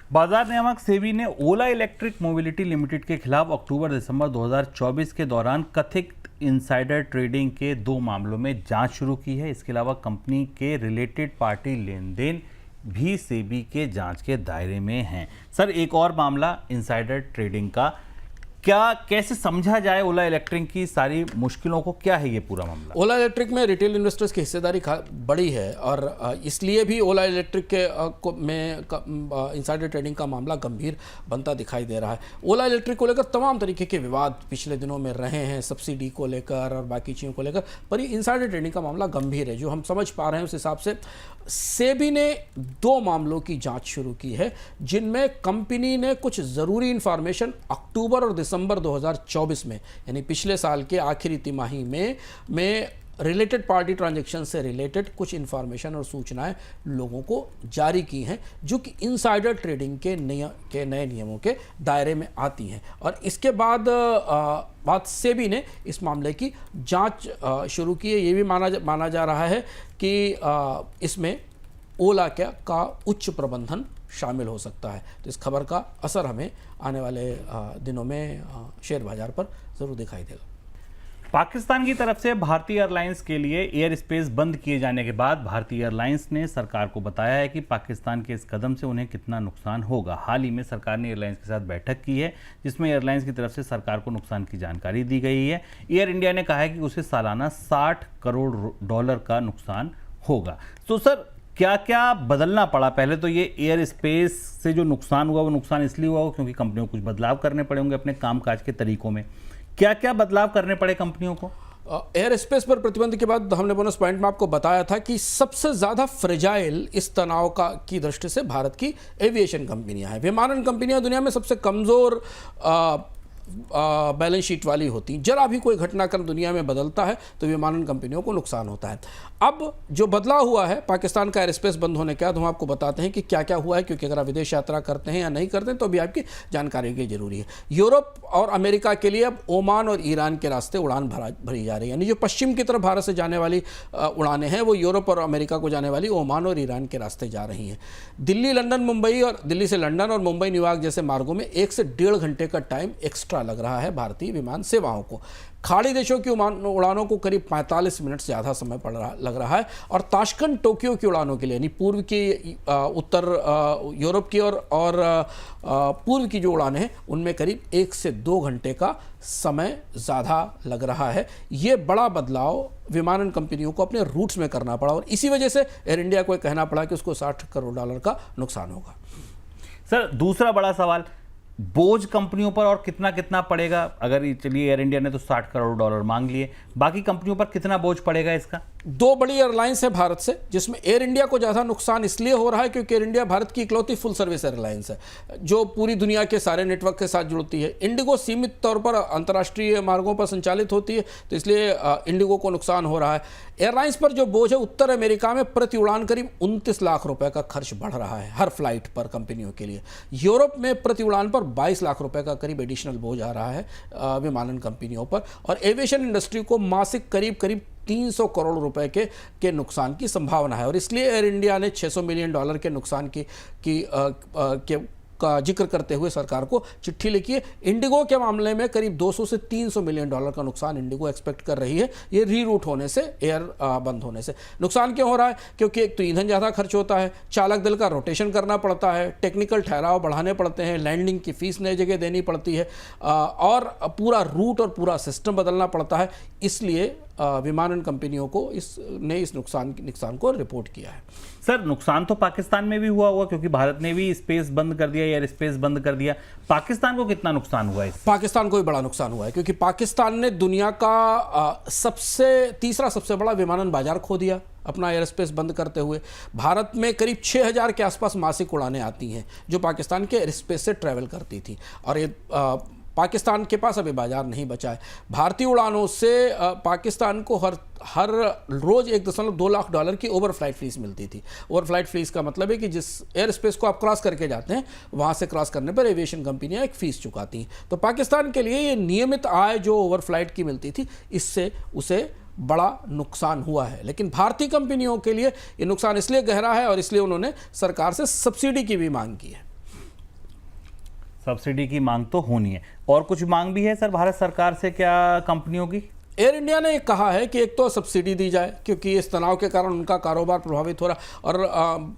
बाजार नियामक सेबी ने ओला इलेक्ट्रिक मोबिलिटी लिमिटेड के खिलाफ अक्टूबर-दिसंबर 2024 के दौरान कथित इनसाइडर ट्रेडिंग के 2 मामलों में जांच शुरू की है। इसके अलावा कंपनी के रिलेटेड पार्टी लेन देन भी सेबी के जांच के दायरे में हैं। सर, एक और मामला इनसाइडर ट्रेडिंग का, क्या कैसे समझा जाए ओला इलेक्ट्रिक की सारी मुश्किलों को? क्या है ये पूरा मामला? ओला इलेक्ट्रिक में रिटेल इन्वेस्टर्स की हिस्सेदारी बड़ी है और इसलिए भी ओला इलेक्ट्रिक के में इनसाइडर ट्रेडिंग का मामला गंभीर बनता दिखाई दे रहा है। ओला इलेक्ट्रिक को लेकर तमाम तरीके के विवाद पिछले दिनों में रहे हैं, सब्सिडी को लेकर और बाकी चीज़ों को लेकर, पर ये इनसाइडर ट्रेडिंग का मामला गंभीर है। जो हम समझ पा रहे हैं उस हिसाब से सेबी ने 2 मामलों की जांच शुरू की है, जिनमें कंपनी ने कुछ ज़रूरी इंफॉर्मेशन अक्टूबर और दिसंबर 2024 में, यानी पिछले साल के आखिरी तिमाही में रिलेटेड पार्टी ट्रांजैक्शन से रिलेटेड कुछ इंफॉर्मेशन और सूचनाएं लोगों को जारी की हैं, जो कि इनसाइडर ट्रेडिंग के नए नियमों के दायरे में आती हैं। और इसके बाद सेबी ने इस मामले की जांच शुरू की है। ये भी माना जा रहा है कि इसमें ओला का उच्च प्रबंधन शामिल हो सकता है। तो इस खबर का असर हमें आने वाले दिनों में शेयर बाजार पर ज़रूर दिखाई देगा। पाकिस्तान की तरफ से भारतीय एयरलाइंस के लिए एयर स्पेस बंद किए जाने के बाद भारतीय एयरलाइंस ने सरकार को बताया है कि पाकिस्तान के इस कदम से उन्हें कितना नुकसान होगा। हाल ही में सरकार ने एयरलाइंस के साथ बैठक की है, जिसमें एयरलाइंस की तरफ से सरकार को नुकसान की जानकारी दी गई है। एयर इंडिया ने कहा है कि उसे सालाना $60 करोड़ का नुकसान होगा। तो सर, क्या क्या बदलना पड़ा? पहले तो ये एयर स्पेस से जो नुकसान हुआ वो नुकसान इसलिए हुआ क्योंकि कंपनियों को कुछ बदलाव करने पड़े होंगे अपने कामकाज के तरीकों में। क्या क्या बदलाव करने पड़े कंपनियों को? एयर स्पेस पर प्रतिबंध के बाद हमने बोनस पॉइंट में आपको बताया था कि सबसे ज़्यादा फ्रेजाइल इस तनाव की दृष्टि से भारत की एविएशन कंपनियां हैं। विमानन कंपनियां दुनिया में सबसे कमज़ोर बैलेंस शीट वाली होती। जरा भी कोई घटनाक्रम दुनिया में बदलता है तो विमानन कंपनियों को नुकसान होता है। अब जो बदलाव हुआ है पाकिस्तान का एयर स्पेस बंद होने के बाद, हम आपको बताते हैं कि क्या क्या हुआ है, क्योंकि अगर आप विदेश यात्रा करते हैं या नहीं करते हैं तो भी आपकी जानकारी की जरूरी है। यूरोप और अमेरिका के लिए अब ओमान और ईरान के रास्ते उड़ान भरी जा रही है, यानी जो पश्चिम की तरफ भारत से जाने वाली उड़ानें हैं वो यूरोप और अमेरिका को जाने वाली ओमान और ईरान के रास्ते जा रही हैं। दिल्ली लंदन मुंबई और दिल्ली से लंदन और मुंबई न्यूयॉर्क जैसे मार्गों में 1 से 1.5 घंटे का टाइम एक्स्ट्रा लग रहा है भारतीय विमान सेवाओं को। खाड़ी देशों की उड़ानों को करीब 45 मिनट से ज़्यादा समय लग रहा है और ताशकंद टोक्यो की उड़ानों के लिए, यानी पूर्व की उत्तर यूरोप की और पूर्व की जो उड़ानें हैं उनमें करीब 1 से 2 घंटे का समय ज़्यादा लग रहा है। ये बड़ा बदलाव विमानन कंपनियों को अपने रूट्स में करना पड़ा और इसी वजह से एयर इंडिया को कहना पड़ा कि उसको $60 करोड़ का नुकसान होगा। सर, दूसरा बड़ा सवाल, बोझ कंपनियों पर और कितना कितना पड़ेगा? अगर चलिए एयर इंडिया ने तो $60 करोड़ मांग लिए, बाकी कंपनियों पर कितना बोझ पड़ेगा इसका? 2 बड़ी एयरलाइंस है भारत से, जिसमें एयर इंडिया को ज़्यादा नुकसान इसलिए हो रहा है क्योंकि एयर इंडिया भारत की इकलौती फुल सर्विस एयरलाइंस है जो पूरी दुनिया के सारे नेटवर्क के साथ जुड़ती है। इंडिगो सीमित तौर पर अंतर्राष्ट्रीय मार्गों पर संचालित होती है, तो इसलिए इंडिगो को नुकसान हो रहा है। एयरलाइंस पर जो बोझ है, उत्तर अमेरिका में प्रति उड़ान करीब 29 लाख रुपए का खर्च बढ़ रहा है हर फ्लाइट पर कंपनियों के लिए। यूरोप में प्रति उड़ान पर 22 लाख रुपए का करीब एडिशनल बोझ आ रहा है विमानन कंपनियों पर, और एविएशन इंडस्ट्री को मासिक करीब 300 करोड़ रुपए के नुकसान की संभावना है। और इसलिए एयर इंडिया ने $600 मिलियन के नुकसान का जिक्र करते हुए सरकार को चिट्ठी लिखी है। इंडिगो के मामले में करीब $200 से $300 मिलियन का नुकसान इंडिगो एक्सपेक्ट कर रही है, ये रीरूट होने से, एयर बंद होने से। नुकसान क्यों हो रहा है? क्योंकि एक तो ईंधन ज़्यादा खर्च होता है, चालक दल का रोटेशन करना पड़ता है, टेक्निकल ठहराव बढ़ाने पड़ते हैं, लैंडिंग की फीस नई जगह देनी पड़ती है और पूरा रूट और पूरा सिस्टम बदलना पड़ता है। इसलिए विमानन कंपनियों को इस नुकसान को रिपोर्ट किया है। सर, नुकसान तो पाकिस्तान में भी हुआ क्योंकि भारत ने भी स्पेस बंद कर दिया, एयर स्पेस बंद कर दिया। पाकिस्तान को कितना नुकसान हुआ है? पाकिस्तान को भी बड़ा नुकसान हुआ है क्योंकि पाकिस्तान ने दुनिया का तीसरा सबसे बड़ा विमानन बाजार खो दिया अपना एयर स्पेस बंद करते हुए। भारत में करीब 6000 के आसपास मासिक उड़ानें आती हैं जो पाकिस्तान के एयर स्पेस से ट्रैवल करती थी, और ये पाकिस्तान के पास अभी बाजार नहीं बचा है। भारतीय उड़ानों से पाकिस्तान को हर रोज़ $1.2 लाख की ओवर फ्लाइट फीस मिलती थी। ओवर फ्लाइट फीस का मतलब है कि जिस एयर स्पेस को आप क्रॉस करके जाते हैं वहाँ से क्रॉस करने पर एविएशन कंपनियाँ एक फ़ीस चुकाती हैं। तो पाकिस्तान के लिए ये नियमित आय जो ओवर फ्लाइट की मिलती थी, इससे उसे बड़ा नुकसान हुआ है। लेकिन भारतीय कंपनियों के लिए ये नुकसान इसलिए गहरा है और इसलिए उन्होंने सरकार से सब्सिडी की भी मांग की है। सब्सिडी की मांग तो होनी है, और कुछ मांग भी है सर भारत सरकार से क्या कंपनियों की? एयर इंडिया ने कहा है कि एक तो सब्सिडी दी जाए, क्योंकि इस तनाव के कारण उनका कारोबार प्रभावित हो रहा। और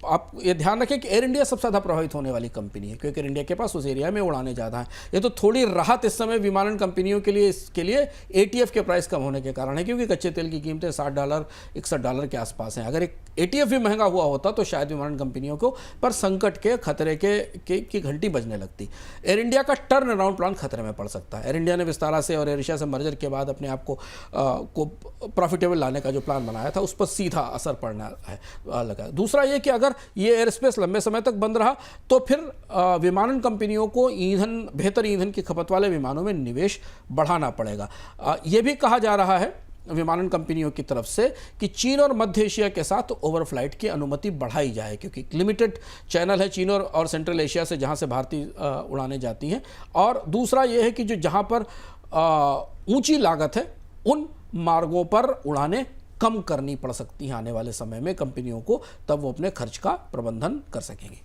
आप ये ध्यान रखें कि एयर इंडिया सबसे ज़्यादा प्रभावित होने वाली कंपनी है, क्योंकि एयर इंडिया के पास उस एरिया में उड़ाने ज़्यादा हैं। ये तो थोड़ी राहत इस समय विमानन कंपनियों के लिए, इसके लिए ATF के प्राइस कम होने के कारण है, क्योंकि कच्चे तेल की कीमतें $60 $61 के आसपास हैं। अगर एक ATF भी महंगा हुआ होता तो शायद विमानन कंपनियों को पर संकट के खतरे की घंटी बजने लगती। एयर इंडिया का टर्न अराउंड प्लान खतरे में पड़ सकता है। एयर इंडिया ने विस्तारा से और एयर एशिया से मर्जर के बाद अपने आप को प्रॉफिटेबल लाने का जो प्लान बनाया था उस पर सीधा असर पड़ना है लगा। दूसरा ये कि अगर ये एयर स्पेस लंबे समय तक बंद रहा तो फिर विमानन कंपनियों को बेहतर ईंधन की खपत वाले विमानों में निवेश बढ़ाना पड़ेगा। ये भी कहा जा रहा है विमानन कंपनियों की तरफ से कि चीन और मध्य एशिया के साथ ओवरफ्लाइट की अनुमति बढ़ाई जाए, क्योंकि लिमिटेड चैनल है चीन और सेंट्रल एशिया से जहां से भारतीय उड़ानें जाती हैं। और दूसरा ये है कि जो जहां पर ऊंची लागत है उन मार्गों पर उड़ानें कम करनी पड़ सकती हैं आने वाले समय में कंपनियों को, तब वो अपने खर्च का प्रबंधन कर सकेंगे।